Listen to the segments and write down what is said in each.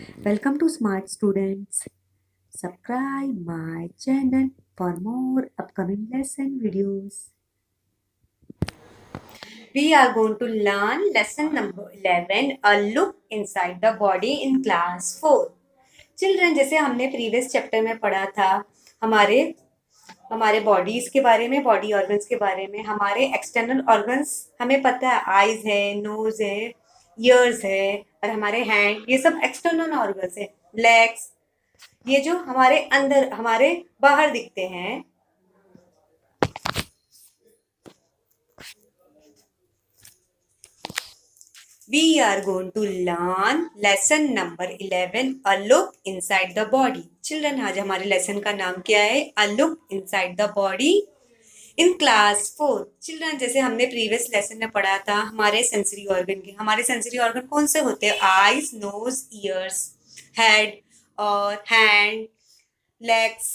Welcome to Smart Students. Subscribe my channel for more upcoming lesson videos. We are going to learn lesson number 11, a look inside the body in class 4. Children, जैसे हमने previous chapter में पढ़ा था हमारे हमारे bodies के बारे में, बॉडी ऑर्गन्स के बारे में। हमारे एक्सटर्नल ऑर्गन्स हमें पता है, आईज है, नोज है, ईयर्स है, और हमारे हैंड, ये सब एक्सटर्नल ऑर्गन्स है। लेग्स, ये जो हमारे अंदर, हमारे बाहर दिखते हैं। We are going to learn lesson number 11, a look inside the body. Children, आज हमारे लेसन का नाम क्या है? A look inside the body in class 4। Children, जैसे हमने प्रीवियस लेसन में पढ़ा था हमारे सेंसरी ऑर्गन के, हमारे सेंसरी ऑर्गन कौन से होते हैं? आईज, नोज, ईयर्स, हेड और हैंड, लेग्स,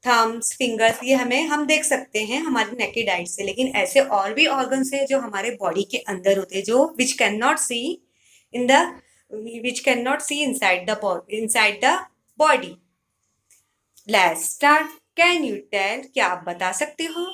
थम्स, फिंगर्स। ये हम देख सकते हैं हमारी नेकेड आई से। लेकिन ऐसे और भी ऑर्गन्स हैं जो हमारे बॉडी के अंदर होते हैं, जो which can not see in the which can not see inside the body. Let's start. Can you tell, क्या आप बता सकते हो?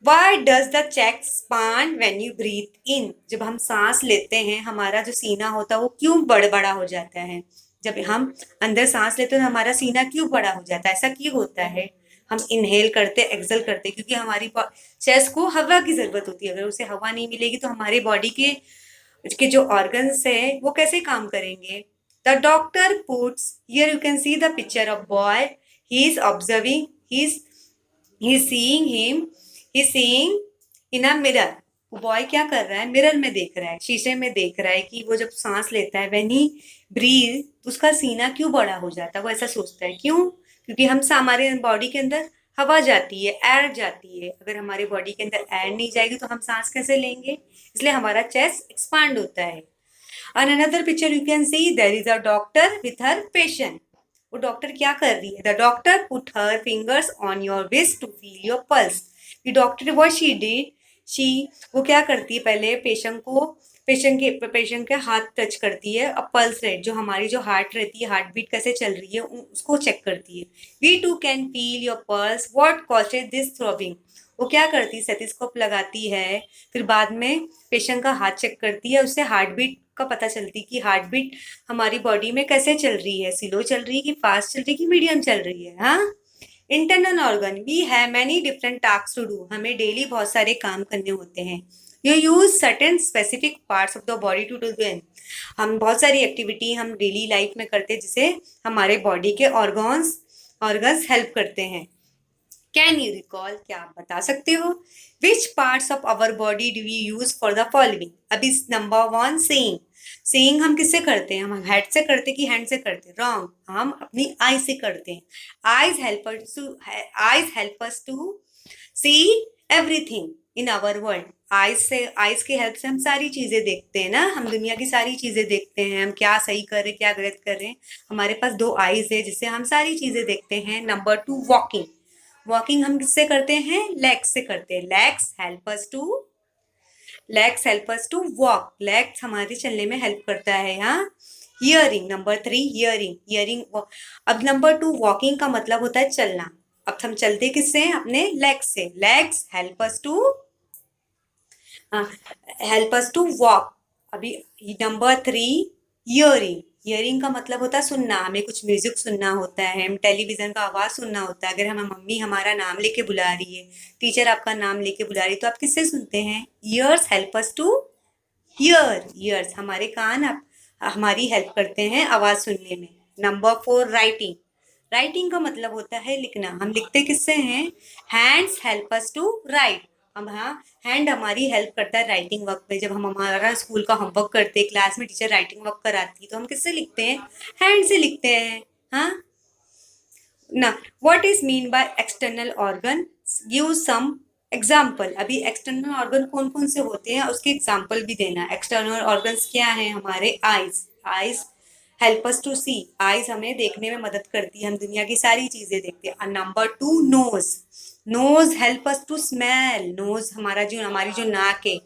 Why does the chest expand when you breathe in? जब हम सांस लेते हैं हमारा जो सीना होता है वो क्यों बड़ा हो जाता है? जब हम अंदर सांस लेते हैं तो हमारा सीना क्यों बड़ा हो जाता है? ऐसा क्यों होता है? हम इनहेल करते, एक्सहेल करते, क्योंकि हमारी चेस्ट को हवा की जरूरत होती है। अगर उसे हवा नहीं मिलेगी तो हमारी बॉडी के जो ऑर्गन्स है वो कैसे काम करेंगे? The doctor puts, here you can see the picture of boy, he is observing, he is seeing him, he seeing in a mirror. वो बॉय क्या कर रहा है? मिरर में देख रहा है, शीशे में देख रहा है कि वो जब सांस लेता है, व्हेन ही ब्रीथ, उसका सीना क्यों बड़ा हो जाता है? वो ऐसा सोचता है। क्यों? क्योंकि हमारे बॉडी के अंदर हवा जाती है, एयर जाती है। अगर हमारे बॉडी के अंदर एयर नहीं जाएगी तो हम सांस कैसे लेंगे? इसलिए हमारा चेस्ट एक्सपांड होता है। On another picture you can see there is a doctor with her patient. वो डॉक्टर क्या कर रही है? The doctor put her fingers on your wrist to feel your pulse. The doctor what she did, वो क्या करती है? पहले पेशेंट के हाथ टच करती है। अब पल्स रेट, जो हमारी जो हार्ट रहती है, हार्ट बीट कैसे चल रही है, उसको चेक करती है। We too can feel your pulse, what causes this throbbing. वो क्या करती है? स्टेथोस्कोप लगाती है, फिर बाद में पेशेंट का हाथ चेक करती है, उससे हार्ट बीट का पता चलती कि हार्ट बीट हमारी बॉडी में कैसे चल रही है, स्लो चल रही है कि फास्ट चल रही है कि मीडियम चल रही है। हाँ, internal organ, we have many different task to do. हमें डेली बहुत सारे काम करने होते हैं। You use certain specific parts of the body to do them. हम बहुत सारी एक्टिविटी हम डेली लाइफ में करते हैं जिसे हमारे बॉडी के ऑर्गन्स हेल्प करते हैं। कैन यू रिकॉल, क्या आप बता सकते हो? Which parts of our body do you use for the following? अभी नंबर 1, सेइंग। सेइंग हम किससे करते हैं? हम हेड से करते कि हैंड से करते? रॉन्ग, हम अपनी आई से करते हैं। Eyes help us to see everything in our world. Eyes की हेल्प से हम सारी चीजें देखते हैं ना, हम दुनिया की सारी चीजें देखते हैं, हम क्या सही कर रहे हैं, क्या गलत कर रहे हैं। हमारे पास 2 आईज है जिससे हम सारी चीजें देखते हैं। Number 2, walking. वॉकिंग हम किससे करते हैं? लेग्स से करते हैं। Legs help us to walk. Legs हमारे चलने में हेल्प करता है। यहाँ हियरिंग, नंबर 3, हियरिंग। अब नंबर 2, वॉकिंग का मतलब होता है चलना। अब हम चलते किससे हैं? अपने लेग्स से। Legs help us to walk. अभी नंबर 3, हियरिंग। हियरिंग का मतलब होता है सुनना। हमें कुछ म्यूजिक सुनना होता है, हम टेलीविजन का आवाज सुनना होता है। अगर हम मम्मी हमारा नाम लेके बुला रही है, टीचर आपका नाम लेके बुला रही है, तो आप किससे सुनते हैं? Ears help us to hear. Ears, हमारे कान हमारी हेल्प करते हैं आवाज सुनने में। Number 4, writing. राइटिंग का मतलब होता है लिखना। हम लिखते किससे हैं? Hands help us to write. हम, हाँ, हैंड हमारी हेल्प करता है राइटिंग वर्क पे। जब हम हमारा स्कूल का होमवर्क करते हैं, क्लास में टीचर राइटिंग वर्क कराती है, तो हम किससे लिखते हैं? हैंड से लिखते हैं। हाँ ना। What is mean by external organ? Give some example. अभी एक्सटर्नल ऑर्गन कौन कौन से होते हैं उसके एग्जाम्पल भी देना। एक्सटर्नल ऑर्गन्स क्या है? हमारे eyes help us to see, eyes हमें देखने में मदद करती है, हम दुनिया की सारी चीजें देखते हैं। और number two, nose, nose help us to smell, nose हमारी जो नाक है,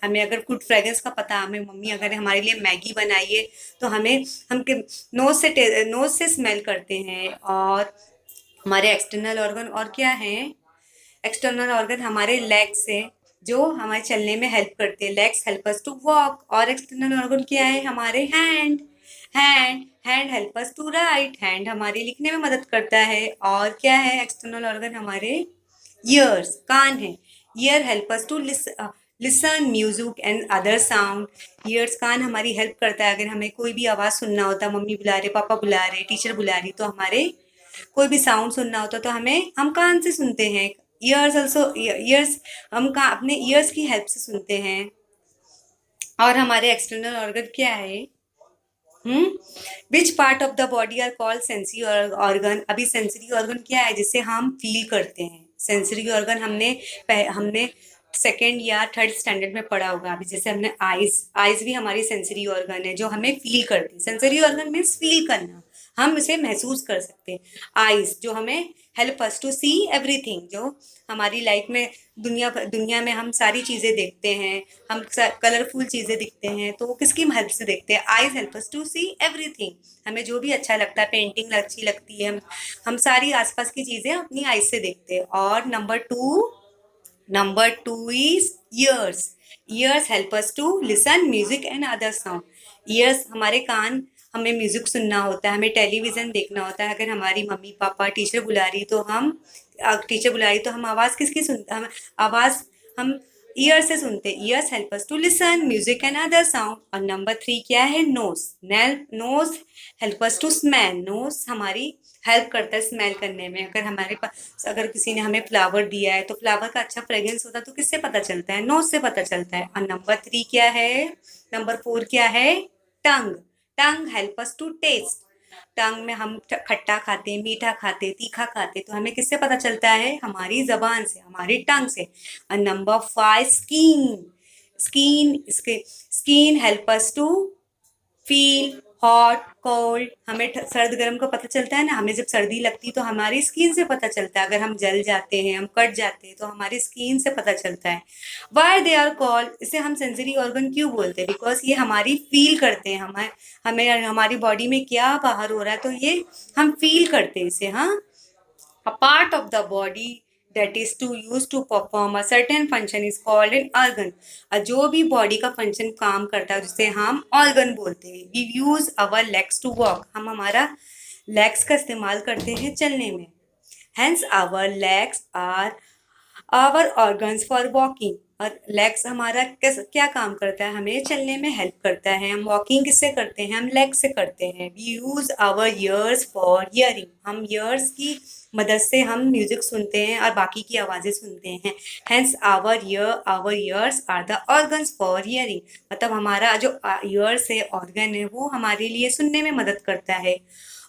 हमें अगर गुड फ्रेग्रेंस का पता, हमें मम्मी अगर हमारे लिए मैगी बनाई है तो हमें हम नोज से स्मेल करते हैं। और हमारे एक्सटर्नल ऑर्गन और क्या है, एक्सटर्नल ऑर्गन हमारे लेग्स है जो हमारे चलने में हेल्प करते हैं, legs help us to walk. और एक्सटर्नल ऑर्गन क्या है, हमारे hand, hand help us to write, hand हमारे लिखने में मदद करता है। और क्या है एक्सटर्नल ऑर्गन, हमारे ईयर्स, कान है, ear help us to listen music and other sound, ears कान हमारी हेल्प करता है, अगर हमें कोई भी आवाज़ सुनना होता है, मम्मी बुला रहे, पापा बुला रहे, टीचर बुला रही, तो हमारे कोई भी साउंड सुनना होता तो हम कान से सुनते हैं। ईयर्स ऑल्सो, ईयर्स हम का अपने ईयर्स की हेल्प से सुनते हैं। और हमारे एक्सटर्नल ऑर्गन क्या है, which part of the body are called sensory organ, अभी सेंसरी ऑर्गन क्या है जिसे हम फील करते हैं, सेंसरी ऑर्गन हमने सेकेंड या थर्ड स्टैंडर्ड में पढ़ा होगा अभी, जैसे हमने आइज भी हमारी सेंसरी ऑर्गन है जो हमें फील करती है, सेंसरी ऑर्गन मीन्स फील करना, हम इसे महसूस कर सकते हैं। आइज जो हमें help us to see everything, जो हमारी लाइफ में दुनिया में हम सारी चीज़ें देखते हैं, हम कलरफुल चीज़ें दिखते हैं तो वो किसकी हेल्प से देखते हैं, eyes help us to see everything, हमें जो भी अच्छा लगता है, पेंटिंग अच्छी लगती है, हम सारी आसपास की चीज़ें अपनी आइज से देखते हैं। और number two is ears, ears help us to listen music and other sound, ears हमारे कान, हमें म्यूजिक सुनना होता है, हमें टेलीविजन देखना होता है, अगर हमारी मम्मी पापा टीचर बुला रही तो हम आवाज़ किसकी सुनते, हम ईयर से सुनते, ears help us to listen music and other sound. और नंबर थ्री क्या है, nose, nose help us to smell, nose हमारी हेल्प करता है स्मेल करने में, अगर हमारे पास अगर किसी ने हमें फ्लावर दिया है तो फ्लावर का अच्छा फ्रेग्रेंस होता है तो किससे पता चलता है, नोज से पता चलता है। और नंबर थ्री क्या है, नंबर फोर क्या है, tongue, tongue help us to taste, tongue में हम खट्टा खाते, मीठा खाते, तीखा खाते तो हमें किससे पता चलता है, हमारी जबान से, हमारी टंग से। और number five, skin, skin help us to feel hot cold, हमें सर्द गर्म का पता चलता है ना, हमें जब सर्दी लगती है तो हमारी स्किन से पता चलता है, अगर हम जल जाते हैं, हम कट जाते हैं तो हमारी स्किन से पता चलता है। वाई दे आर कॉल्ड, इसे हम सेंसरी ऑर्गन क्यों बोलते हैं, बिकॉज ये हमारी फील करते हैं, हमें हमारी बॉडी में क्या बाहर हो रहा है तो ये हम फील करते हैं इसे। हाँ, a part of the body that is to use to perform a certain function is called an organ, जो भी बॉडी का फंक्शन काम करता है जिसे हम ऑर्गन बोलते हैं। we use our legs to walk, हम हमारा लेग्स का इस्तेमाल करते हैं चलने में, hence our legs are our organs for walking, और लेग्स हमारा क्या काम करता है, हमें चलने में हेल्प करता है, हम वॉकिंग किससे करते हैं, हम लेग से करते हैं। We use our ears for hearing, हम ईयर्स की मदद से हम म्यूजिक सुनते हैं और बाकी की आवाज़ें सुनते हैं। Hence our ears are the organs for hearing, मतलब हमारा जो ईयर्स है, ऑर्गन है, वो हमारे लिए सुनने में मदद करता है।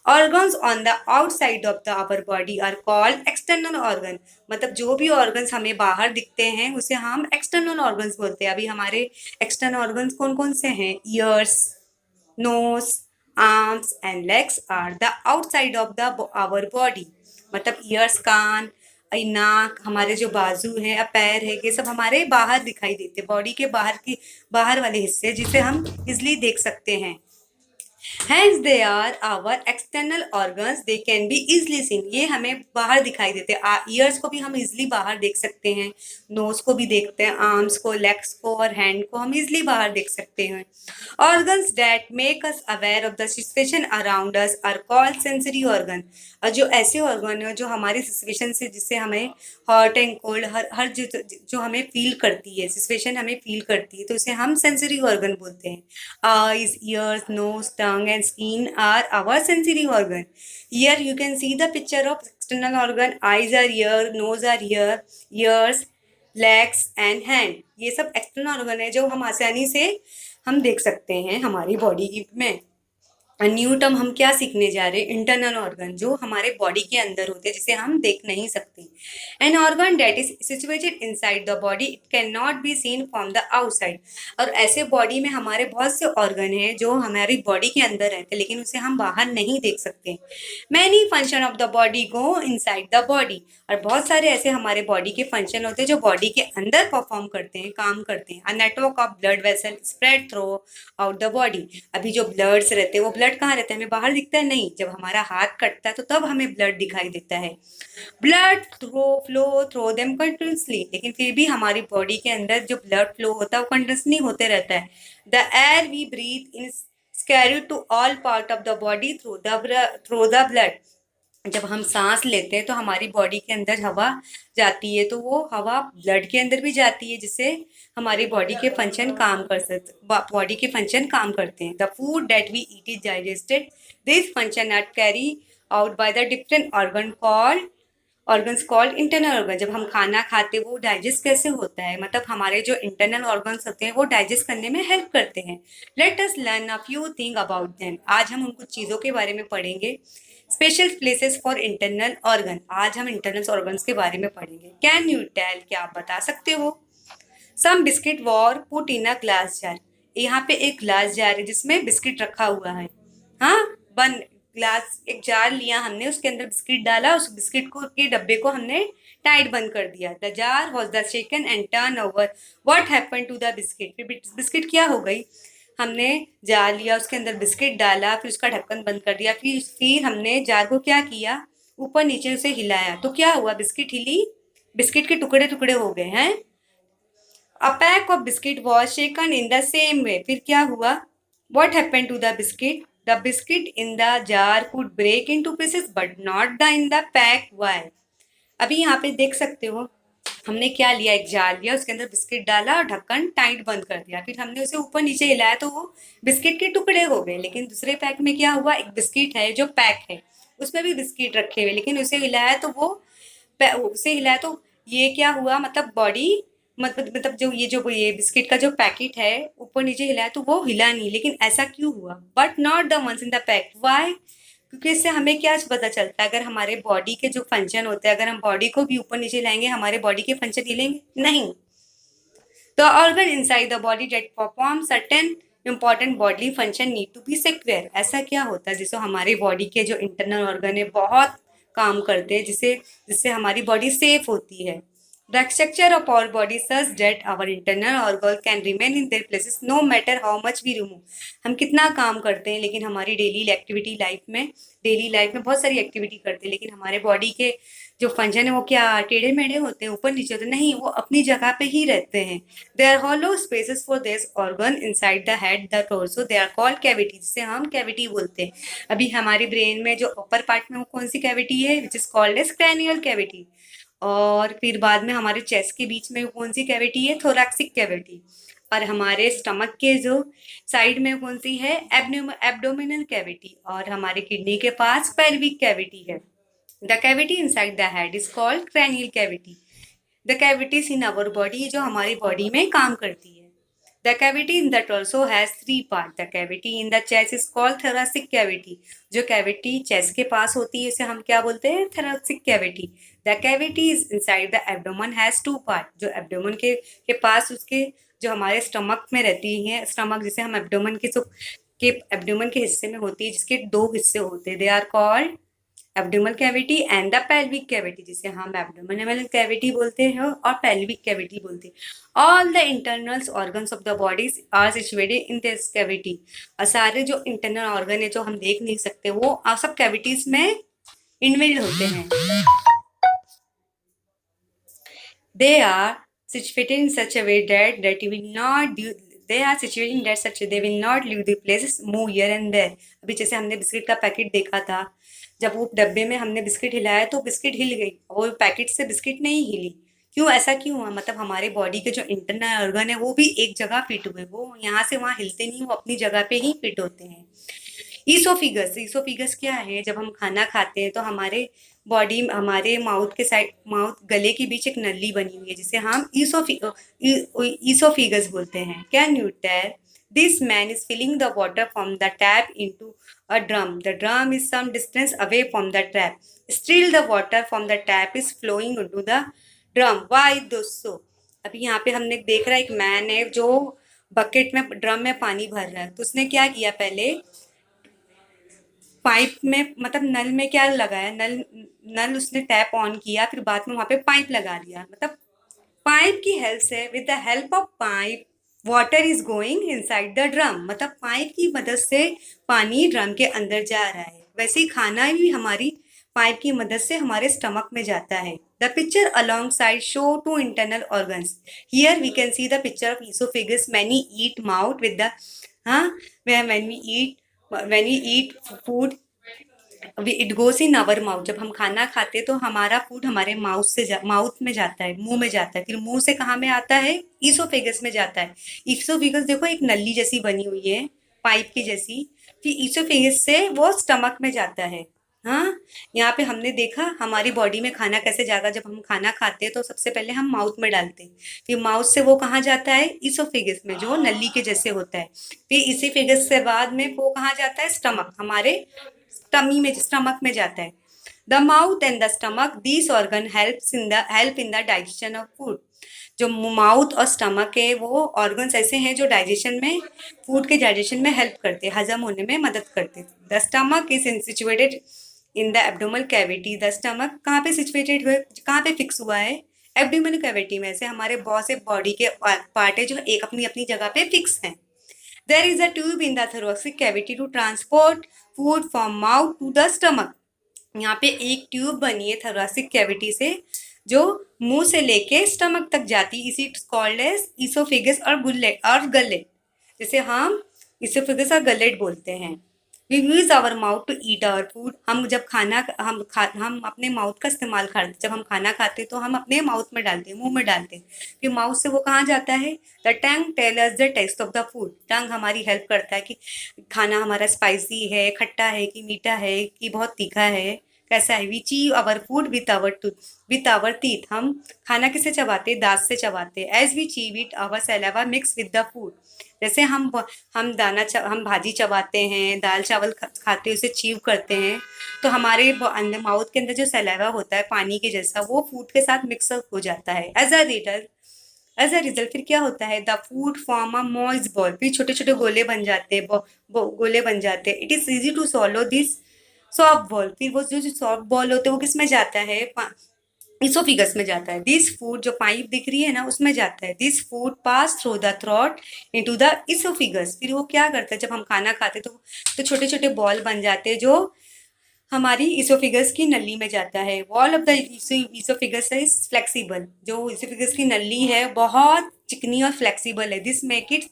Organs on the outside of the our body are called external organ, मतलब जो भी ऑर्गन्स हमें बाहर दिखते हैं उसे हम एक्सटर्नल ऑर्गन्स बोलते हैं। अभी हमारे एक्सटर्नल ऑर्गन्स कौन कौन से हैं, ears, nose, arms and legs are the outside of the our body, मतलब ईयर्स, कान, नाक, हमारे जो बाजू हैं, पैर है, ये सब हमारे बाहर दिखाई देते हैं, बॉडी के बाहर वाले हिस्से जिसे हम इजिली देख सकते हैं। Hence they are our external organs, they can be easily seen, ये हमें बाहर दिखाई देते हैं, ईयर्स को भी हम इजिली बाहर देख सकते हैं, नोज को भी देखते हैं, आर्म्स को, लेग्स को और हैंड को हम इजिली बाहर देख सकते हैं। Organs that make us aware of the situation around us are called sensory organ, और जो ऐसे ऑर्गन है जो हमारी सिचुएशन से, जिससे हमें हॉट एंड कोल्ड, हर जो हमें फील करती है, सिचुएशन हमें फील करती है, तो उसे हम सेंसरी ऑर्गन बोलते हैं। Eyes, ears, nose, tongue and skin are our sensory organ. Here you can see the picture of external organ. Eyes are here, nose are here, ears, legs and hand. ये सब external organ है जो हम आसानी से हम देख सकते हैं हमारी बॉडी में। न्यू टर्म हम क्या सीखने जा रहे हैं, इंटरनल ऑर्गन जो हमारे बॉडी के अंदर होते हैं जिसे हम देख नहीं सकते। An organ that is situated inside the body, it can not be seen from the outside. और ऐसे बॉडी में हमारे बहुत से ऑर्गन हैं जो हमारी बॉडी के अंदर रहते हैं लेकिन उसे हम बाहर नहीं देख सकते। Many function of the body go inside the body, और बहुत सारे ऐसे हमारे बॉडी के फंक्शन होते हैं जो बॉडी के अंदर परफॉर्म करते हैं, काम करते हैं। A network of blood vessel spread throughout the body. अभी जो ब्लड्स रहते हैं वो ब्लड कहाँ रहता है, हमें बाहर दिखता है नहीं, जब हमारा हाथ कटता है तो तब हमें ब्लड दिखाई देता है। Blood flow through them continuously, लेकिन फिर भी हमारी बॉडी के अंदर जो ब्लड फ्लो होता है वो कंटिन्यूसली होते रहता है। The air we breathe in carried to all part of the body through the blood. जब हम सांस लेते हैं तो हमारी बॉडी के अंदर हवा जाती है, तो वो हवा ब्लड के अंदर भी जाती है जिससे हमारी बॉडी के फंक्शन काम कर सकते, बॉडी के फंक्शन काम करते हैं। The food that we eat is digested, this function not carry out by the different organs called internal organ. जब हम खाना खाते हैं वो डाइजेस्ट कैसे होता है, मतलब हमारे जो इंटरनल ऑर्गन्स होते हैं वो डाइजेस्ट करने में हेल्प करते हैं। Let us learn a few thing about them, आज हम उन कुछ चीज़ों के बारे में पढ़ेंगे। Special places for internal organ, आज हम इंटरनल ऑर्गन्स के बारे में पढ़ेंगे। कैन यू टेल, क्या आप बता सकते हो? Some biscuit were put in a glass jar, यहाँ पे एक ग्लास जार है जिसमें बिस्किट रखा हुआ है। हाँ, बन ग्लास एक जार लिया हमने, उसके अंदर बिस्किट डाला, उस बिस्किट को के डब्बे को हमने टाइट बंद कर दिया। The jar was the shaken and turn over, what happen to the biscuit, फिर बिस्किट क्या हो गई, हमने जार लिया, उसके अंदर बिस्किट डाला, फिर उसका ढक्कन बंद कर दिया, फिर हमने जार को क्या किया, ऊपर नीचे उसे हिलाया, तो क्या हुआ, बिस्किट हिली, बिस्किट के टुकड़े टुकड़े हो गए हैं। A pack of biscuit was shaken in the same way, फिर क्या हुआ, what happen to the biscuit, the biscuit in the jar could break in to pieces but not the in the pack, why. अभी यहाँ पे देख सकते हो, हमने क्या लिया, एक जार लिया, उसके अंदर बिस्किट डाला और ढक्कन टाइट बंद कर दिया, फिर हमने उसे ऊपर नीचे हिलाया तो वो बिस्किट के टुकड़े हो गए। लेकिन दूसरे पैक में क्या हुआ, एक बिस्किट है जो पैक है, उसमें भी बिस्किट रखे हुए, लेकिन उसे हिलाया तो उसे हिलाया तो ये क्या हुआ, मतलब बॉडी, मतलब जो ये बिस्किट का जो पैकेट है ऊपर नीचे हिलाया तो वो हिला नहीं, लेकिन ऐसा क्यों हुआ, but not the ones in the pack, why, क्योंकि इससे हमें क्या पता चलता है, अगर हमारे बॉडी के जो फंक्शन होते हैं, अगर हम बॉडी को भी ऊपर नीचे लाएंगे हमारे बॉडी के फंक्शन हिलेंगे नहीं। The organ inside the body that perform certain important body function need to be secure, ऐसा क्या होता है जिससे हमारे बॉडी के जो इंटरनल ऑर्गन है बहुत काम करते हैं, जिससे जिससे हमारी बॉडी सेफ होती है। The structure of our body such that our internal organs can remain in their places no matter how much we remove। हम कितना काम करते हैं लेकिन हमारी डेली लाइफ में बहुत सारी एक्टिविटी करते हैं, लेकिन हमारे बॉडी के जो फंक्शन है वो क्या टेढ़े मेढ़े होते हैं, ऊपर नीचे होते नहीं, वो अपनी जगह पे ही रहते हैं। They are hollow spaces for this organ inside the head the torso, they are called cavity, जिसे हम कैविटी बोलते हैं। अभी हमारे ब्रेन में जो अपर पार्ट में वो कौन सी कैविटी है, which is called as cranial cavity. और फिर बाद में हमारे चेस्ट के बीच में कौन सी कैविटी है, थोरैक्सिक कैविटी। और हमारे स्टमक के जो साइड में कौन सी है, एब्डोमिनल कैविटी। और हमारे किडनी के पास पेल्विक कैविटी है। The cavity inside the head is called cranial cavity. The cavities in our body, जो हमारी बॉडी में काम करती है। The cavity in the torso has three parts. The cavity in the chest is called thoracic cavity. जो cavity chest के पास होती है उसे हम क्या बोलते हैं, thoracic cavity. The cavity is inside the abdomen has two parts. जो abdomen के पास उसके जो हमारे स्टमक में रहती है, स्टमक जिसे हम एब्डोमेन के हिस्से में होती है, जिसके दो हिस्से होते हैं, they are called abdominal cavity and the pelvic cavity, जिसे हम एब्डोमिनल कैविटी बोलते हैं और पेल्विक कैविटी बोलते हैं। All the internal organs of the body are situated in this cavity, और सारे जो इंटरनल ऑर्गन है जो हम देख नहीं सकते वो सब कैविटीज में इनबिल्ड होते हैं। They are situated in such a way that you will not do, they are situated in that such they will not leave the places, move here and there। अभी जैसे हमने बिस्किट का packet देखा था, जब वो डब्बे में हमने बिस्किट हिलाया तो बिस्किट हिल गई और पैकेट से बिस्किट नहीं हिली, क्यों, ऐसा क्यों हुआ, मतलब हमारे बॉडी के जो इंटरनल ऑर्गन है वो भी एक जगह फिट हुए, वो यहाँ से वहाँ हिलते नहीं, वो अपनी जगह पे ही फिट होते हैं। ईसोफिगस क्या है, जब हम खाना खाते हैं तो हमारे बॉडी, हमारे माउथ गले के बीच एक नली बनी हुई है जिसे हम ईसोफिगस बोलते हैं। Can you tell This man is filling the water from the tap into a drum. The drum is some distance away from the tap. Still the water from the tap is flowing into the drum. Why so? अभी यहाँ पे हमने देख रहा है एक man है जो बकेट में ड्रम में पानी भर रहा है। तो उसने क्या किया, पहले पाइप में मतलब नल में क्या लगाया, नल नल उसने टैप ऑन किया, फिर बाद में वहां पे पाइप लगा दिया। मतलब पाइप की हेल्प से, with the help of pipe water is going inside the drum. मतलब पाइप की मदद से पानी ड्रम के अंदर जा रहा है। वैसे ही खाना भी हमारी पाइप की मदद से हमारे स्टमक में जाता है। The picture alongside show two internal organs. Here we can see the picture of oesophagus. Many eat mouth with the when we eat food it goes in our mouth. जब हम खाना खाते तो हमारा food हमारे mouth में जाता है, मुंह में जाता है, फिर मुंह से कहाँ में आता है, ईसोफेगस में जाता है। ईसोफेगस देखो एक नली जैसी बनी हुई है, पाइप की जैसी, फिर ईसोफेगस से वो स्टमक में जाता है। हाँ, यहाँ पे हमने देखा हमारी बॉडी में खाना कैसे जाता है। जब हम खाना खाते हैं तो सबसे पहले हम माउथ में डालते हैं, फिर माउथ से वो कहाँ जाता है, ईसोफेगस में जो नली के जैसे होता है। फिर ईसोफेगस से बाद में वो कहाँ जाता है, स्टमक, हमारे स्टमक में जाता है। The mouth and the stomach, these organ help in the digestion of food. जो माउथ और स्टमक है वो ऑर्गन्स ऐसे हैं जो डाइजेशन में, फूड के डाइजेशन में हेल्प करते हैं, हजम होने में मदद करते हैं। The stomach is situated in the abdominal cavity. The stomach कहाँ पे सिचुएटेड हुए, कहाँ पे फिक्स हुआ है, एब्डोमिनल कैविटी में। से हमारे बहुत से बॉडी के पार्ट है जो एक अपनी अपनी जगह पे फिक्स हैं। There is a tube in the thoracic cavity to transport food from mouth to the stomach. यहाँ पे एक ट्यूब बनी है thoracic cavity से जो मुंह से लेके स्टमक तक जाती है। इसी कॉल्ड एज ईसोफेगस और गलेट। जैसे हम ईसोफेगस और गलेट बोलते हैं। We use our mouth to eat our food. हम जब हम अपने माउथ का इस्तेमाल करते, जब हम खाना खाते तो हम अपने माउथ में डालते हैं, मुंह में डालते हैं। फिर माउथ से वो कहाँ जाता है, the tongue tell us the taste of the food. Tongue हमारी हेल्प करता है कि खाना हमारा स्पाइसी है, खट्टा है कि मीठा है कि बहुत तीखा है, कैसा है। We chew our food with our teeth. हम खाना किसे चबाते हैं, दांत से चबाते हैं। As we chew with our saliva mix with the food. जैसे हम भाजी चबाते हैं, दाल चावल खाते हैं, उसे चीव करते हैं, तो हमारे माउथ के अंदर जो सैलावा होता है पानी के जैसा, वो फूड के साथ मिक्स हो जाता है। एज अ रिजल्ट फिर क्या होता है, the food form a moist ball. फिर छोटे छोटे गोले बन जाते हैं, गोले बन जाते हैं। It is easy to swallow this soft ball. फिर वो जो सॉफ्ट बॉल होते हैं वो किस में जाता है, इसोफिगस में जाता है। दिस फूड जो पाइप दिख रही है ना उसमें जाता है। This food pass through the throat into the oesophagus. फिर वो क्या करता है, जब हम खाना खाते तो छोटे छोटे बॉल बन जाते हैं जो हमारी इसोफिगस की नली में जाता है। Wall of the oesophagus is flexible. जो इसोफिगस की नली है बहुत चिकनी और फ्लेक्सिबल है। This make it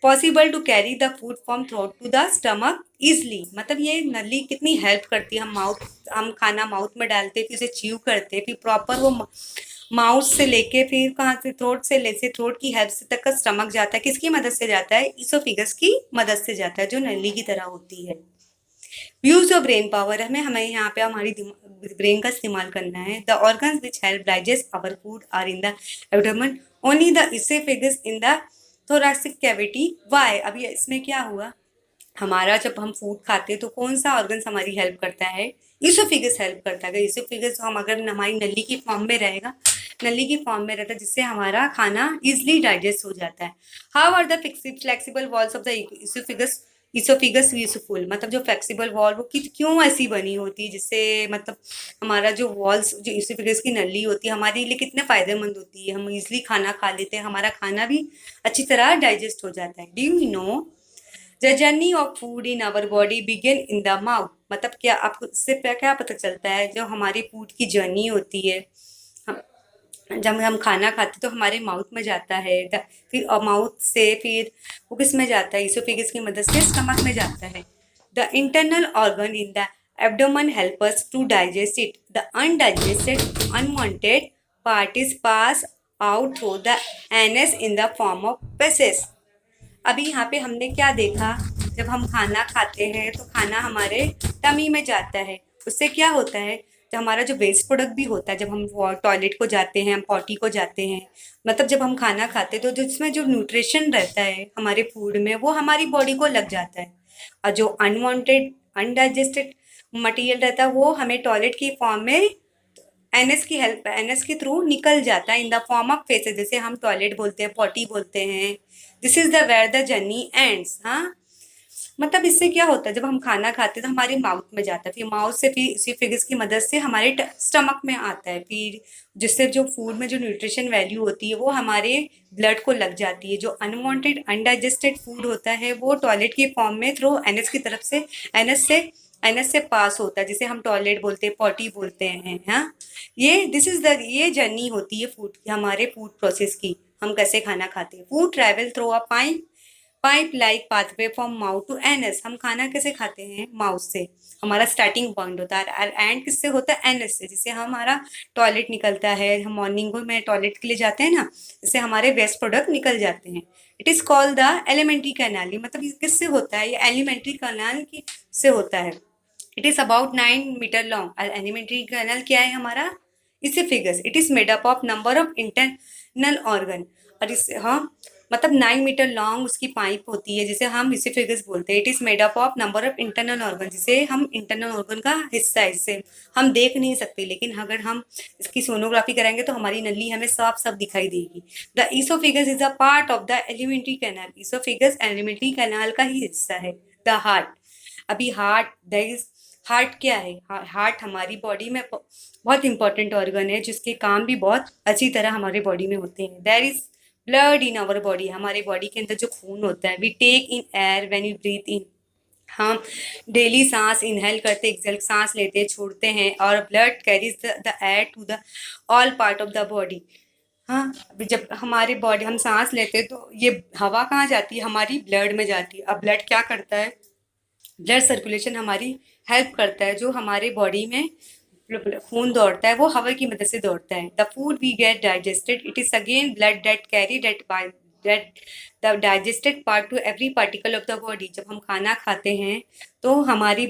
possible to carry the food from throat to the stomach easily. मतलब ये नली कितनी हेल्प करती है। हम खाना माउथ में डालते हैं, फिर उसे च्यू करते हैं, फिर प्रॉपर वो माउथ से लेके फिर कहाँ से, थ्रोट की हेल्प से तक का स्टमक जाता है। किसकी मदद से जाता है, इसोफिगस की मदद से जाता है जो नली की तरह होती है। यूज ऑफ ब्रेन पावर, हमें यहाँ पे हमारी ब्रेन का इस्तेमाल करना है। The organs which help digest our food are in the abdomen, only the oesophagus in the thoracic cavity. Why, अभी इसमें क्या हुआ, हमारा जब हम फूड खाते हैं तो कौन सा ऑर्गन्स हमारी हेल्प करता है, इसोफिगस हेल्प करता है। इसोफिगस हम अगर हमारी नली की फॉर्म में रहेगा, नली की फॉर्म में रहता है, जिससे हमारा खाना इजिली डाइजेस्ट हो जाता है। How are the flexible walls of the oesophagus useful. मतलब जो फ्लेक्सिबल वॉल वो क्यों ऐसी बनी होती है, जिससे मतलब हमारा जो वॉल्स, जो इसोफिगस की नली होती है हमारे लिए कितने फायदेमंद होती है। हम इजिली खाना खा लेते हैं, हमारा खाना भी अच्छी तरह डाइजेस्ट हो जाता है। Do you know the journey of food in our body begin in the mouth. मतलब क्या आपको इससे क्या पता चलता है, जो हमारी फूड की जर्नी होती है, जब हम खाना खाते तो हमारे माउथ में जाता है, फिर माउथ से फिर वो किस में जाता है, इसोफेगस की मदद से स्टमक में जाता है। The internal organ in the abdomen help us to digest it. The undigested unwanted part is pass out through the anus in the form of faeces. अभी यहाँ पे हमने क्या देखा, जब हम खाना खाते हैं तो खाना हमारे टमी में जाता है, उससे क्या होता है, तो हमारा जो वेस्ट प्रोडक्ट भी होता है, जब हम टॉयलेट को जाते हैं, हम पॉटी को जाते हैं, मतलब जब हम खाना खाते हैं, तो जिसमें जो न्यूट्रिशन रहता है हमारे फूड में, वो हमारी बॉडी को लग जाता है। और जो अनवांटेड अनडाइजेस्टेड मटेरियल रहता है वो हमें टॉयलेट की फॉर्म में एनएस के थ्रू निकल जाता है in the form of faeces. जैसे हम टॉयलेट बोलते हैं, पॉटी बोलते हैं। This is the where the journey ends. हाँ, मतलब इससे क्या होता है, जब हम खाना खाते हैं तो हमारे माउथ में जाता है, फिर माउथ से फिर इसी फिगर्स की मदद से हमारे स्टमक में आता है, फिर जिससे जो फूड में जो न्यूट्रिशन वैल्यू होती है वो हमारे ब्लड को लग जाती है। जो अनवांटेड अनडाइजेस्टेड फूड होता है वो टॉयलेट की फॉर्म में थ्रू एनएस की तरफ से एनएस से एनएस से पास होता है, जिसे हम टॉयलेट बोलते हैं, पॉटी बोलते हैं। हाँ, ये जर्नी होती है फूड की, हमारे फूड प्रोसेस की, हम कैसे खाना खाते हैं। Food travel through a pipe like pathway from mouth to anus. हम खाना कैसे खाते हैं, माउथ से हमारा स्टार्टिंग पॉइंट होता है, और एंड किससे होता है, एनएस से, जिससे हमारा टॉयलेट निकलता है। हम मॉर्निंग में टॉयलेट के लिए जाते हैं ना, जिससे हमारे वेस्ट प्रोडक्ट निकल जाते हैं। It is called the alimentary canal. मतलब ये किससे होता है, ये एलिमेंट्री कैनाल की से होता है। It is about 9 metre long. और एलिमेंट्री कैनाल क्या है हमारा, इससे figures, it is made up of number of internal organ. और इससे हाँ, मतलब 9 मीटर लॉन्ग उसकी पाइप होती है, जिसे हम इसे फिगर्स बोलते हैं। It is made up of number of internal organ, जिसे हम इंटरनल ऑर्गन का हिस्सा है, जिसे हम देख नहीं सकते, लेकिन अगर हम इसकी सोनोग्राफी कराएंगे तो हमारी नली हमें साफ साफ दिखाई देगी। The oesophagus is a part of the alimentary canal. Oesophagus alimentary canal का ही हिस्सा है। द हार्ट, अभी हार्ट क्या है, हार्ट हमारी बॉडी में बहुत इंपॉर्टेंट ऑर्गन है, जिसके काम भी बहुत अच्छी तरह हमारे बॉडी में होते हैं। There is blood in our body. हमारे बॉडी के अंदर जो खून होता है, we take in air when we breathe in. हम डेली सांस इनहेल करते, एक्सेल सांस लेते छोड़ते हैं, और blood carries the air to the all part of the body. हाँ, अभी जब हमारी बॉडी हम सांस लेते हैं तो ये हवा कहाँ जाती है, हमारी ब्लड में जाती है। अब ब्लड क्या करता है, ब्लड सर्कुलेशन हमारी हेल्प करता है। जो हमारे बॉडी में खून दौड़ता है वो हवा की मदद से दौड़ता है। The food we get digested, it is again blood that carry that the digested part to every particle of the body. जब हम खाना खाते हैं तो हमारी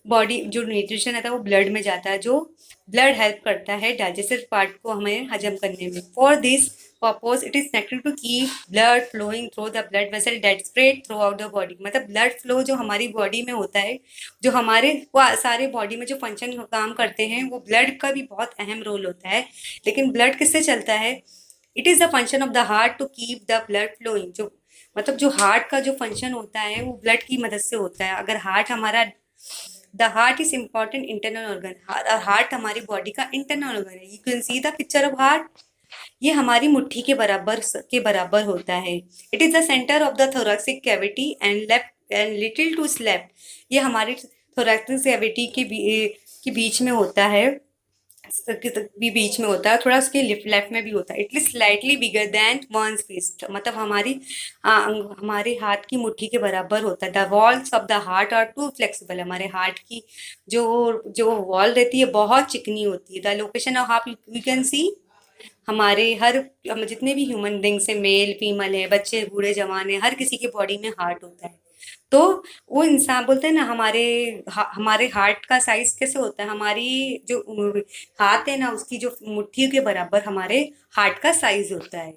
बॉडी जो न्यूट्रिशन रहता है वो ब्लड में जाता है, जो ब्लड हेल्प करता है डाइजेस्टेड पार्ट को हमें हजम करने में। For this purpose it is necessary to keep blood flowing through the blood vessel that spread throughout the body. मतलब ब्लड फ्लो जो हमारी बॉडी में होता है, जो हमारे वो सारे बॉडी में जो फंक्शन काम करते हैं, वो ब्लड का भी बहुत अहम रोल होता है। लेकिन ब्लड किससे चलता है, it is the function of the heart to keep the blood flowing. जो मतलब जो हार्ट का जो फंक्शन होता है वो ब्लड की मदद से होता है। अगर हार्ट हमारा, the heart is important internal organ. Heart हमारी बॉडी का इंटरनल ऑर्गन है। You can see the picture of heart. ये हमारी मुट्ठी के बराबर होता है। It is the centre of the thoracic cavity and left and little to left. ये हमारी थोरैसिक कैविटी के बीच में होता है, भी बीच में होता है, थोड़ा उसके लेफ्ट में भी होता है। It is slightly bigger than one's fist. मतलब हमारे हाथ की मुट्ठी के बराबर होता है। The walls of the heart are too flexible. हमारे हार्ट की जो जो वॉल रहती है बहुत चिकनी होती है। The location of heart you can सी, हमारे जितने भी ह्यूमन बींग्स है, मेल फीमेल है, बच्चे बूढ़े जवान है, हर किसी के बॉडी में हार्ट होता है। तो वो इंसान बोलते हैं ना, हमारे हार्ट का साइज कैसे होता है, हमारी जो हाथ है ना उसकी जो मुट्ठी के बराबर हमारे हार्ट का साइज होता है।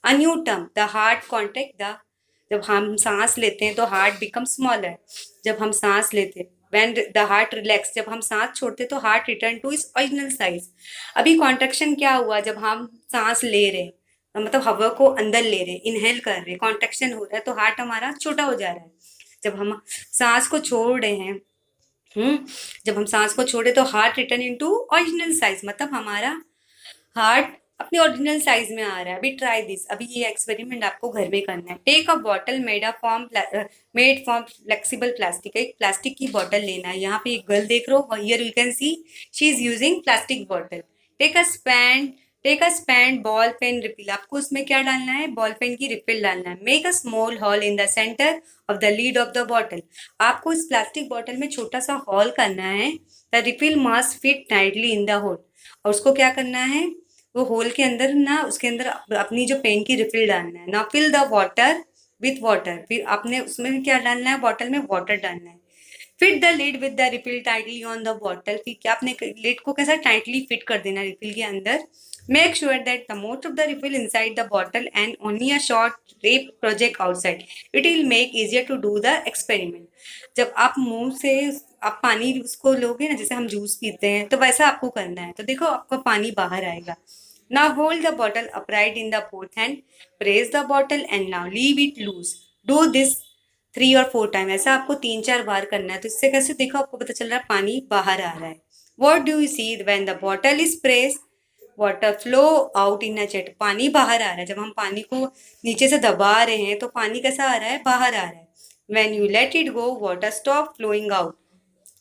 A new term, the heart contact the, जब हम सांस लेते हैं तो हार्ट बिकम स्मॉलर। जब हम सांस लेते हैं, व्हेन द हार्ट रिलैक्स, जब हम सांस छोड़ते तो heart return to its original size. अभी कॉन्ट्रैक्शन क्या हुआ, जब हम सांस ले रहे हैं, मतलब हवा को अंदर ले रहे हैं, इनहेल कर रहे हैं, कॉन्ट्रैक्शन हो रहा है तो हार्ट हमारा छोटा हो जा रहा है। जब हम सांस को छोड़ रहे हैं, जब हम सांस को छोड़े तो heart return into original size, मतलब हमारा हार्ट अपने ओरिजिनल साइज में आ रहा है। अभी ट्राई दिस, अभी ये एक्सपेरिमेंट आपको घर में करना है। Take a bottle made from flexible plastic. एक प्लास्टिक की बॉटल लेना है। यहाँ पे एक गर्ल देख रहे हो, here you can see she is using plastic bottle. Take a spent ball pen refill. आपको उसमें क्या डालना है, बॉल पेन की रिफिल डालना है। Make a small hall in the centre of the lead of the bottle. आपको इस प्लास्टिक बॉटल में छोटा सा हॉल करना है। The refill must fit tightly in the hole. और उसको क्या करना है, वो होल के अंदर ना, उसके अंदर अपनी जो पेन की रिफिल डालना है। Now fill the water with water, फिर आपने उसमें क्या डालना है, बॉटल में वाटर डालना है। Fit the lid with the refill tightly on the bottle, फिर क्या आपने लिड को कैसा टाइटली फिट कर देना रिफिल के अंदर। Make sure that the most of the refill inside the bottle and only a short rep project outside, it will make easier to do the experiment. जब आप मुंह से आप पानी उसको लोगे ना, जैसे हम जूस पीते हैं, तो वैसा आपको करना है। तो देखो आपका पानी बाहर आएगा। Now hold the bottle upright in the both hand, press the bottle and now leave it loose. Do this 3 और 4 टाइम, ऐसा आपको 3-4 बार करना है। तो इससे कैसे देखो आपको पता चल रहा है पानी बाहर आ रहा है। What do you see when the bottle is press, water flow out in a jet, पानी बाहर आ रहा है। जब हम पानी को नीचे से दबा रहे हैं तो पानी कैसा आ रहा है, बाहर आ रहा है। When you let it go water stop flowing out,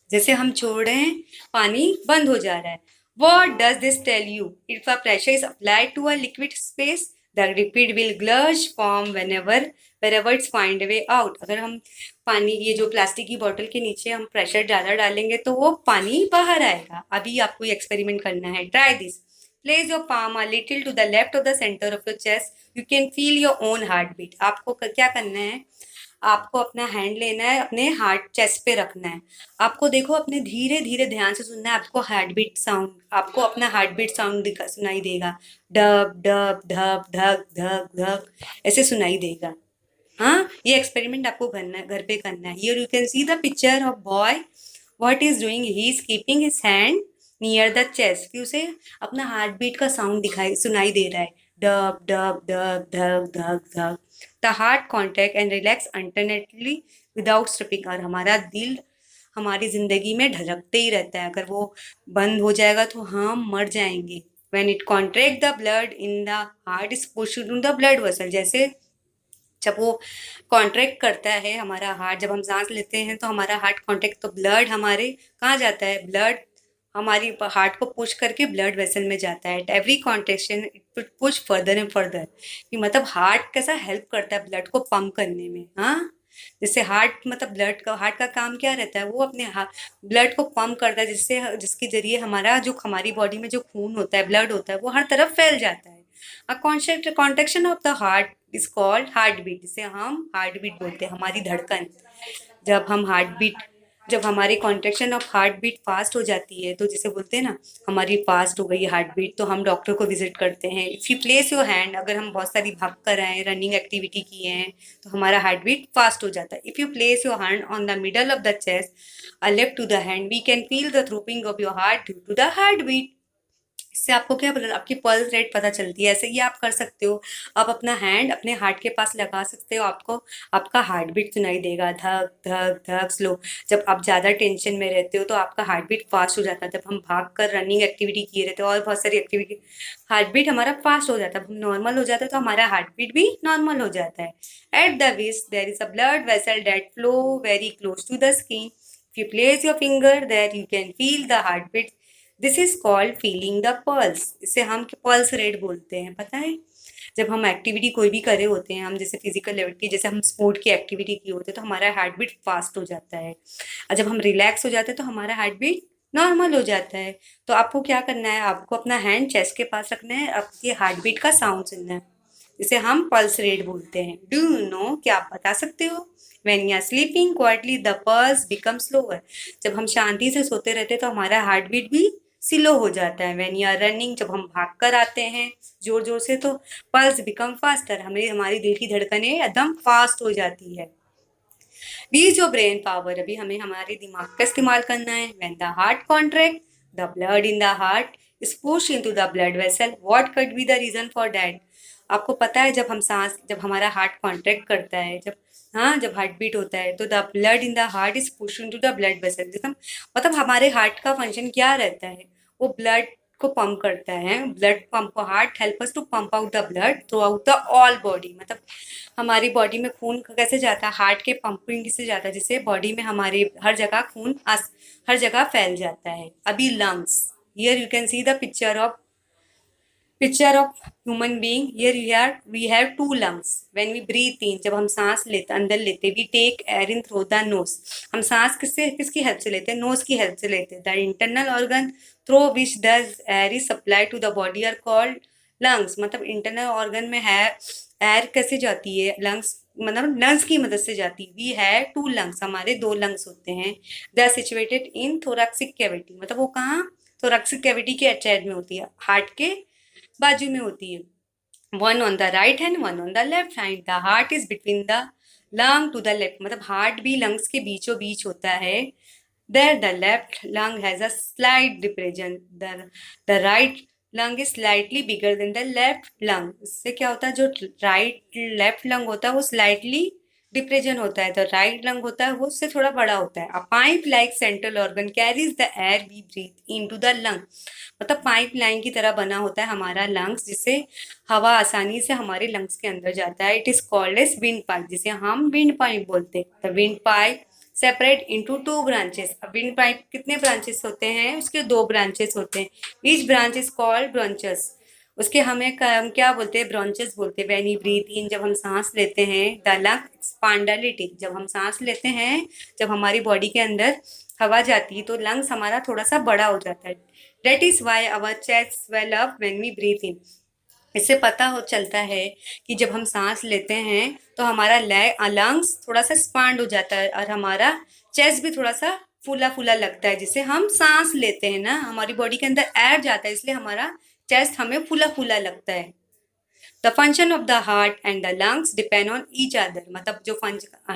जैसे हम छोड़ रहे हैं पानी बंद हो जा रहा है। What does this tell you, if a pressure is applied to a liquid space the liquid will gurge form whenever wherever it's find a way out। अगर हम पानी, ये जो प्लास्टिक की बोतल के नीचे हम प्रेशर ज़्यादा डालेंगे तो वो पानी बाहर आएगा। अभी आपको ये एक्सपेरिमेंट करना है, try this. Place your palm a little to the left of the centre of your chest, you can feel your own heart beat. आपको क्या करना है, आपको अपना हैंड लेना है, अपने हार्ट चेस्ट पे रखना है। आपको देखो अपने धीरे धीरे ध्यान से सुनना है, आपको हार्ट बीट साउंड, आपको अपना हार्ट बीट साउंड सुनाई देगा। डब डब धक धक धक धक ऐसे सुनाई देगा। हाँ, ये एक्सपेरिमेंट आपको करना है, घर पे करना है। Here you can see the picture of boy, what is doing, he is keeping his hand near the chest, कि उसे अपना हार्ट बीट का साउंड दिखाई सुनाई दे रहा है। डब डब डब धक धक धक। The heart contact and relax alternately without stripping, और हमारा दिल हमारी जिंदगी में धड़कते ही रहता है। अगर वो बंद हो जाएगा तो हम मर जाएंगे। when it contract the blood in the heart is pushed into the blood vessel, जैसे जब वो कॉन्ट्रैक्ट करता है हमारा हार्ट, जब हम सांस लेते हैं तो हमारा हार्ट कॉन्ट्रैक्ट, तो ब्लड हमारे कहाँ जाता है, ब्लड हमारी हार्ट को पुश करके ब्लड वेसल में जाता है। Every contraction it push further and further, कि मतलब हार्ट कैसा हेल्प करता है ब्लड को पंप करने में। हाँ, जैसे हार्ट मतलब ब्लड का, हार्ट का काम क्या रहता है, वो अपने ब्लड को पंप करता है, जिससे जिसके जरिए हमारा जो हमारी बॉडी में जो खून होता है, ब्लड होता है, वो हर तरफ फैल जाता है। A contraction of the heart is called heart beat, जिसे हम हार्ट बीट बोलते हैं, हमारी धड़कन। जब हम हार्ट बीट, जब हमारी contraction of heart beat fast हो जाती है, तो जिसे बोलते हैं ना हमारी फास्ट हो गई हार्ट बीट, तो हम डॉक्टर को विजिट करते हैं। If you place your hand, अगर हम बहुत सारी भाग कर आए, रनिंग एक्टिविटी किए हैं, तो हमारा हार्ट बीट फास्ट हो जाता है। If you place your hand on the middle of the chest a left to the hand, we can feel the throbbing of your heart due to the heart beat. इससे आपको क्या पता, आपकी pulse rate पता चलती है। ऐसे ही आप कर सकते हो, आप अपना हैंड अपने हार्ट के पास लगा सकते हो, आपको आपका हार्ट बीट सुनाई देगा, धक धक धक स्लो। जब आप ज़्यादा टेंशन में रहते हो तो आपका हार्ट बीट फास्ट हो जाता है। जब हम भाग कर रनिंग एक्टिविटी किए रहते हो और बहुत सारी एक्टिविटी, हार्ट बीट हमारा फास्ट हो जाता है। हम नॉर्मल हो जाता है तो हमारा हार्ट बीट भी नॉर्मल हो जाता है। At the wrist there is a blood vessel that flow very close to the skin, if you place your finger there you can feel the heart beat, this is called feeling the pulse. इसे हम pulse rate बोलते हैं, पता है। जब हम activity कोई भी करे होते हैं, हम जैसे फिजिकल एक्टिविटी, जैसे हम स्पोर्ट की एक्टिविटी की होती है, तो हमारा हार्ट बीट फास्ट हो जाता है। और जब हम रिलैक्स हो जाते हैं तो हमारा हार्ट बीट नॉर्मल हो जाता है। तो आपको क्या करना है, आपको अपना हैंड चेस्ट के पास रखना है, आपके हार्ट बीट का साउंड सुनना है, जिसे हम पल्स रेट बोलते हैं। डू यू नो, क्या आप बता सकते हो, when you are sleeping quietly the pulse become slower, जब हम शांति से सोते रहते हैं तो हमारा हार्ट बीट भी स्लो हो जाता है। व्हेन यू आर रनिंग, जब हम भाग कर आते हैं जोर जोर से, तो पल्स बिकम फास्टर, हमें हमारी दिल की धड़कनें एकदम फास्ट हो जाती है। रीच योर ब्रेन पावर, अभी हमें हमारे दिमाग का इस्तेमाल करना है। When the heart contract the blood in the heart is push into the blood vessel, what could be the reason for that. आपको पता है, जब हम सांस, जब हमारा हार्ट कॉन्ट्रैक्ट करता है, जब हाँ जब हार्ट बीट होता है, तो the blood in the heart is push into the blood vessel, मतलब हमारे हार्ट का फंक्शन क्या रहता है, वो ब्लड को पंप करता है। Blood pump, heart help us to pump out the blood throughout the all body, मतलब हमारी बॉडी में खून कैसे जाता है, हार्ट के पंपिंग से जाता है, जिससे बॉडी में हमारे हर जगह खून हर जगह फैल जाता है। अभी lungs, here you can see the picture of human being. Here you have we have 2 lungs। When we breathe in, जब हम सांस लेते अंदर लेते, we take air in through the nose. हम सांस किसकी हेल्प से लेते हैं, नोज की हेल्प से लेते हैं। The internal organ through which the air is supply to the body are called lungs, मतलब इंटरनल ऑर्गन में है एयर कैसे जाती है, लंग्स मतलब लंग्स की मदद से जाती है। वी हैव टू लंग्स, हमारे दो लंग्स होते हैं। They are situated in thoracic cavity, मतलब वो कहाँ, थोरैक्सिक कैविटी के अटैच में होती है, हार्ट के बाजू में होती है। One on the right hand, one on the left hand. The heart is between the lung to the left, मतलब हार्ट भी लंग्स के बीचों बीच होता है। There the left lung has a slight depression, the right lung is slightly bigger than the left lung. इससे क्या होता है, जो राइट लेफ्ट लंग होता है वो स्लाइटली डिप्रेशन होता है, तो राइट लंग होता है वो उससे थोड़ा बड़ा होता है। A pipe like central organ carries the air we breathe into the lung, मतलब पाइप लाइन की तरह बना होता है हमारा लंग्स, जिससे हवा आसानी से हमारे लंग्स के अंदर जाता है। It is called as windpipe, जिसे हम विंड पाइप बोलते हैं। The windpipe separate into two branches. अब विंड पाइप कितने ब्रांचेस होते हैं, उसके दो ब्रांचेस होते हैं। Each branch is called branches, उसके हमें हम क्या बोलते हैं, ब्रांचेस बोलते हैं। व्हेन यू ब्रीथ इन, जब हम सांस लेते हैं, द लंग एक्सपांडालिटी, जब हम सांस लेते हैं, जब हमारी बॉडी के अंदर हवा जाती है तो लंग्स हमारा थोड़ा सा बड़ा हो जाता है। That is why our chest swell up when we breathe in. इससे पता हो चलता है कि जब हम सांस लेते हैं तो हमारा लंग्स थोड़ा सा एक्सपांड हो जाता है और हमारा चेस्ट भी थोड़ा सा फूला फूला लगता है। जिसे हम सांस लेते हैं ना, हमारी बॉडी के अंदर एयर जाता है, इसलिए हमारा चेस्ट हमें फूला फूला लगता है। The function of the heart and the lungs depend on each other, मतलब जो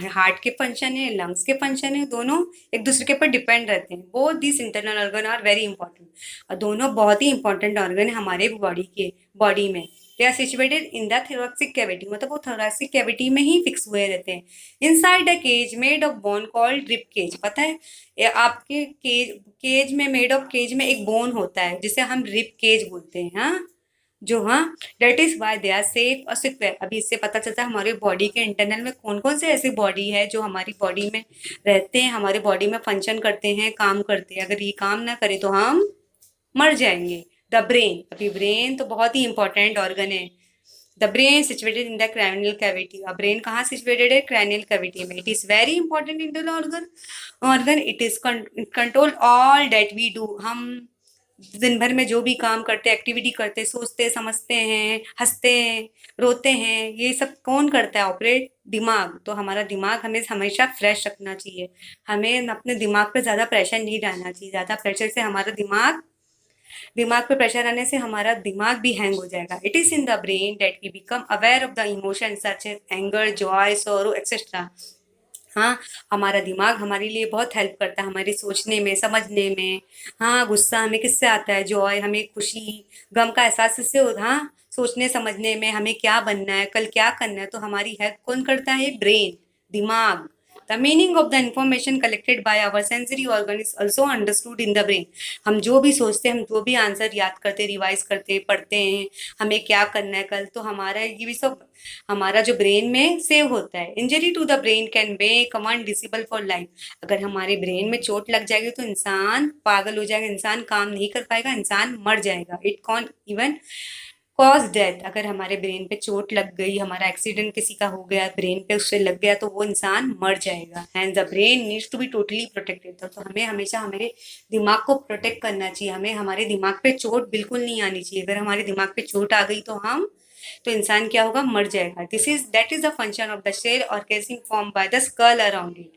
हार्ट के फंक्शन है, लंग्स के फंक्शन है, दोनों एक दूसरे के ऊपर डिपेंड रहते हैं। Both this internal organ are very important, और दोनों बहुत ही इंपॉर्टेंट ऑर्गन है हमारे बॉडी में। They are situated in the thoracic cavity, मतलब वो थोरैक्सिक कैविटी में ही फिक्स हुए रहते हैं। Inside the cage made of bone called rib cage, पता है ये आपके केज में, मेड ऑफ केज में एक बोन होता है जिसे हम रिब केज बोलते हैं। हाँ, जो, हाँ, that is why they are safe और सिक्योर। अभी इससे पता चलता है हमारी बॉडी के इंटरनल में कौन कौन से ऐसी बॉडी है जो हमारी बॉडी में रहते हैं, हमारे बॉडी में फंक्शन करते हैं, काम करते हैं। अगर ये काम ना करे तो हम मर जाएंगे। द ब्रेन, अभी ब्रेन तो बहुत ही इंपॉर्टेंट ऑर्गन है। The brain situated in the cranial cavity, अब ब्रेन कहाँ सिचुएटेड है, क्रैनियल कैविटी में। It is very important internal organ it is control all that we do. हम दिन भर में जो भी काम करते, एक्टिविटी करते, सोचते, समझते हैं, हंसते हैं, रोते हैं, ये सब कौन करता है, ऑपरेट दिमाग। तो हमारा दिमाग हमें हमेशा फ्रेश रखना चाहिए, हमें अपने दिमाग पे ज़्यादा प्रेशर नहीं डालना चाहिए। ज़्यादा प्रेशर से हमारा दिमाग पे प्रेशर आने से हमारा दिमाग भी हैंग हो जाएगा। It is in the brain that we become aware of the emotion such as anger, joy, sorrow etcetera. हाँ, हमारा दिमाग हमारे लिए बहुत हेल्प करता है, हमारे सोचने में, समझने में। हाँ, गुस्सा हमें किससे आता है, जॉय हमें खुशी, गम का एहसास इससे हो। हाँ, सोचने समझने में, हमें क्या बनना है, कल क्या करना है, तो हमारी हेल्प कौन करता है, ब्रेन, दिमाग। The meaning of the information collected by our sensory organ is also understood in the brain. हम जो भी सोचते हैं, हम जो भी आंसर याद करते, रिवाइज करते, पढ़ते हैं, हमें क्या करना है कल, तो हमारा ये भी सब हमारा जो ब्रेन में सेव होता है। Injury to the brain can make one disable for life. अगर हमारे ब्रेन में चोट लग जाएगी तो इंसान पागल हो जाएगा, इंसान काम नहीं कर पाएगा, इंसान मर जाएगा। It can even cause death. अगर हमारे ब्रेन पे चोट लग गई, हमारा एक्सीडेंट किसी का हो गया, ब्रेन पे उससे लग गया, तो वो इंसान मर जाएगा। And the brain needs to be totally protected, तो हमें हमेशा हमारे दिमाग को प्रोटेक्ट करना चाहिए। हमें हमारे दिमाग पे चोट बिल्कुल नहीं आनी चाहिए। अगर हमारे दिमाग पे चोट आ गई तो इंसान क्या होगा, मर जाएगा। That is the function of the shell और casing form by the skull around it.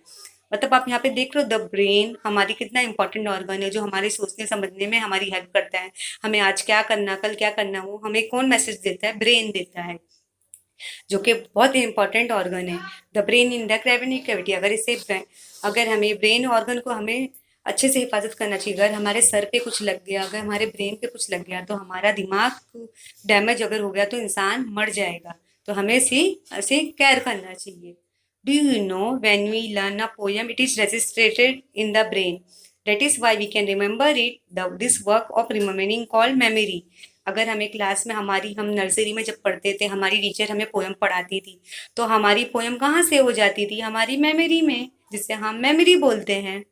मतलब आप यहाँ पे देख रहे हो, द ब्रेन हमारी कितना इंपॉर्टेंट ऑर्गन है, जो हमारे सोचने समझने में हमारी हेल्प करता है। हमें आज क्या करना, कल क्या करना, वो हमें कौन मैसेज देता है, ब्रेन देता है, जो कि बहुत इंपॉर्टेंट ऑर्गन है। The brain in the cranial cavity, अगर हमें ब्रेन ऑर्गन को हमें अच्छे से हिफाजत करना चाहिए। अगर हमारे सर पे कुछ लग गया, अगर हमारे ब्रेन पे कुछ लग गया, तो हमारा दिमाग डैमेज अगर हो गया तो इंसान मर जाएगा। तो हमें ऐसे केयर करना चाहिए। Do you know when we learn a poem it is registrated in the brain, that is why we can remember it. This work of remembering called memory. अगर हमें क्लास में हम नर्सरी में जब पढ़ते थे, हमारी टीचर हमें पोएम पढ़ाती थी, तो हमारी पोएम कहाँ से हो जाती थी, हमारी मेमोरी में, जिसे हम मेमोरी बोलते हैं।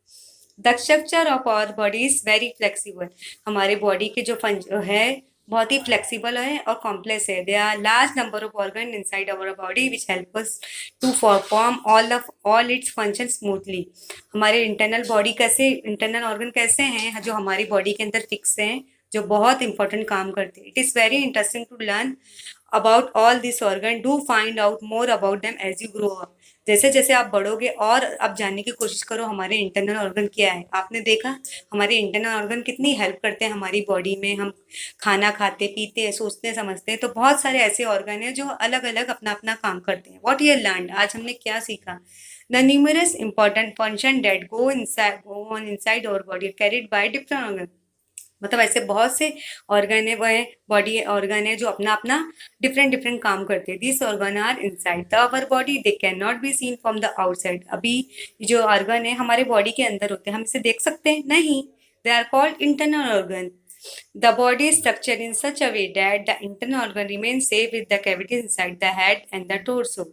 The structure of our body is very flexible. हमारे बॉडी के जो है बहुत ही फ्लेक्सिबल है और कॉम्प्लेक्स है। They are large number of organ inside our body which help us to perform all its function smoothly. हमारे इंटरनल ऑर्गन कैसे हैं, जो हमारी बॉडी के अंदर फिक्स हैं, जो बहुत इंपॉर्टेंट काम करते हैं। It is very interesting to learn about all this organ, do find out more about them as you grow up. जैसे जैसे आप बढ़ोगे और आप जानने की कोशिश करो हमारे इंटरनल ऑर्गन क्या है। आपने देखा हमारे इंटरनल ऑर्गन कितनी हेल्प करते हैं हमारी बॉडी में। हम खाना खाते पीते हैं, सोचते हैं, समझते हैं, तो बहुत सारे ऐसे ऑर्गन हैं जो अलग अलग अपना अपना काम करते हैं। व्हाट यू लर्न, आज हमने क्या सीखा? The numerous important function that go on inside our body carried by different organ. मतलब ऐसे बहुत से ऑर्गन है, वह बॉडी ऑर्गन है जो अपना अपना डिफरेंट डिफरेंट काम करते हैं। This organ are inside the our body, they can not be seen from the outside. अभी जो ऑर्गन है हमारे बॉडी के अंदर होते हैं, हम इसे देख सकते हैं नहीं। They are called internal organ. The body is structured in such a way that the internal organ remains safe with the cavities inside the head and the torso।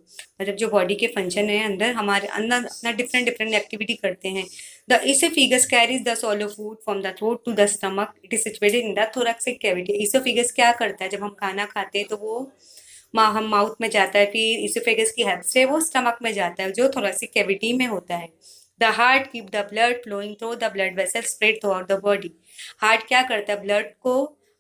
मतलब जो बॉडी के फंक्शन है अंदर, हमारे अंदर अपना डिफरेंट डिफरेंट एक्टिविटी करते हैं। The oesophagus carries the swallowed food from the throat to the stomach, it is situated in the thoracic cavity. Oesophagus क्या करता है? जब हम खाना खाते हैं तो वो हम माउथ में जाता है, फिर इसोफेगस की हेल्प से वो स्टमक में जाता है जो थोरैसिक कैविटी में होता है। The heart keep the blood flowing through the blood vessel spread throughout the body. Heart क्या करता है? ब्लड को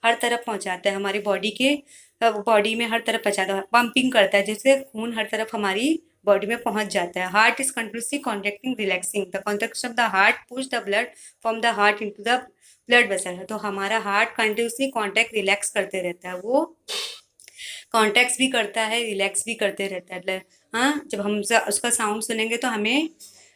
हर तरफ पहुंचाता है, हमारी बॉडी के बॉडी में हर तरफ पहुंचाता है, पंपिंग करता है, जिससे खून हर तरफ हमारी बॉडी में पहुंच जाता है। Heart is continuously contracting relaxing, the contraction of the heart push the blood from the heart into the blood vessel. तो हमारा हार्ट कंटिन्यूसली कॉन्ट्रैक्ट रिलैक्स करते रहता है, वो कॉन्टैक्ट भी करता है, रिलैक्स भी करते रहता है। हाँ, जब हम उसका साउंड सुनेंगे तो हमें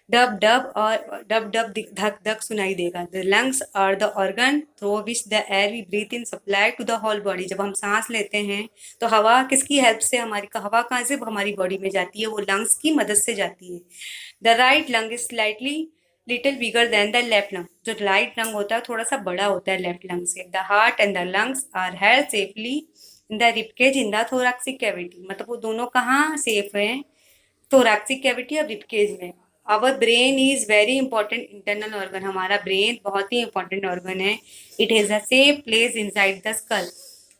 डब डब और डब डब धक धक सुनाई देगा। The lungs are the organ through which the air we breathe in supply to the whole body. जब हम सांस लेते हैं तो हवा किसकी हेल्प से, हमारी हवा कहाँ से हमारी बॉडी में जाती है? वो लंग्स की मदद से जाती है। The right lung is slightly little bigger than the left lung. जो राइट लंग होता है थोड़ा सा बड़ा होता है लेफ्ट लंग से। The heart and the lungs are held safely in the ribcage in the thoracic cavity. मतलब वो दोनों कहाँ सेफ हैं? थोरैक्सिक कैविटी और रिबकेज में। Our brain is very important internal organ. हमारा ब्रेन बहुत ही इंपॉर्टेंट ऑर्गन है। It has a safe place inside the skull.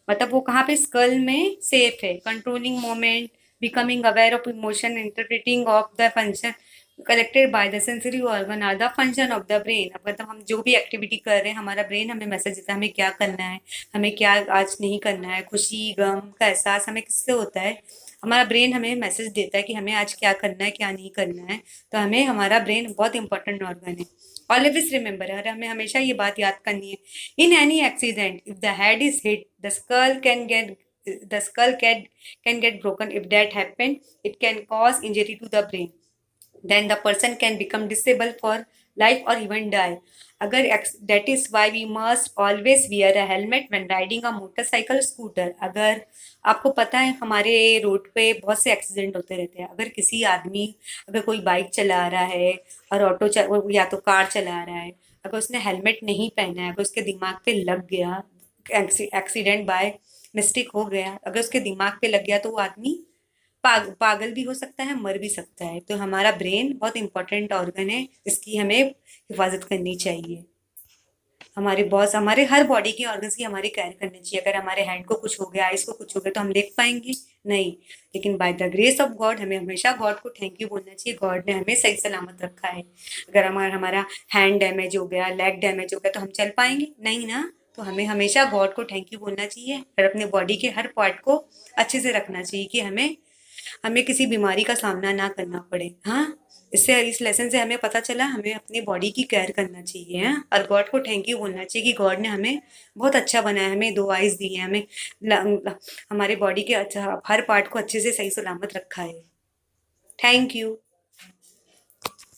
मतलब वो कहाँ पे? स्कल में सेफ है। Controlling moment, becoming aware of emotion, interpreting of the function collected by the sensory organ are the function of the brain. अब मतलब हम जो भी एक्टिविटी कर रहे हैं, हमारा ब्रेन हमें मैसेज देता है हमें क्या करना है, हमें क्या आज नहीं करना है। खुशी गम का एहसास हमें किससे होता है? हमारा ब्रेन हमें मैसेज देता है कि हमें आज क्या करना है, क्या नहीं करना है। तो हमें हमारा ब्रेन बहुत इंपॉर्टेंट ऑर्गन है। ऑलवेज रिमेंबर, हमें हमेशा ये बात याद करनी है। In any accident if the head is hit the skull can get broken. If that happen it can cause injury to the brain, then the person can become disabled for life or even die। अगर that is why we must always wear a helmet when riding a motorcycle scooter। अगर आपको पता है हमारे road पे बहुत से accident होते रहते हैं। अगर किसी आदमी, अगर कोई बाइक चला रहा है और या तो कार चला रहा है, अगर उसने हेलमेट नहीं पहना है, अगर उसके दिमाग पे लग गया, एक्सीडेंट बाय मिस्टेक हो गया, अगर उसके दिमाग पे लग गया तो वो आदमी पागल भी हो सकता है, मर भी सकता है। तो हमारा ब्रेन बहुत इंपॉर्टेंट ऑर्गन है, इसकी हमें हिफाजत करनी चाहिए। हमारे हर बॉडी के ऑर्गन्स की हमारी केयर करनी चाहिए। अगर हमारे हैंड को कुछ हो गया, आइस को कुछ हो गया, तो हम देख पाएंगे नहीं। लेकिन by the grace of God हमें हमेशा गॉड को थैंक यू बोलना चाहिए। गॉड ने हमें सही सलामत रखा है। अगर हमारा हैंड डैमेज हो गया, लेग डैमेज हो गया, तो हम चल पाएंगे नहीं ना। तो हमें हमेशा गॉड को थैंक यू बोलना चाहिए और अपने बॉडी के हर पार्ट को अच्छे से रखना चाहिए कि हमें किसी बीमारी का सामना ना करना पड़े। हाँ, इस लेसन से हमें पता चला हमें अपनी बॉडी की केयर करना चाहिए। हाँ, और गॉड को थैंक यू बोलना चाहिए कि गॉड ने हमें बहुत अच्छा बनाया, हमें 2 आइज दी है, हमें हमारे बॉडी के अच्छा हर पार्ट को अच्छे से सही सलामत रखा है। Thank you.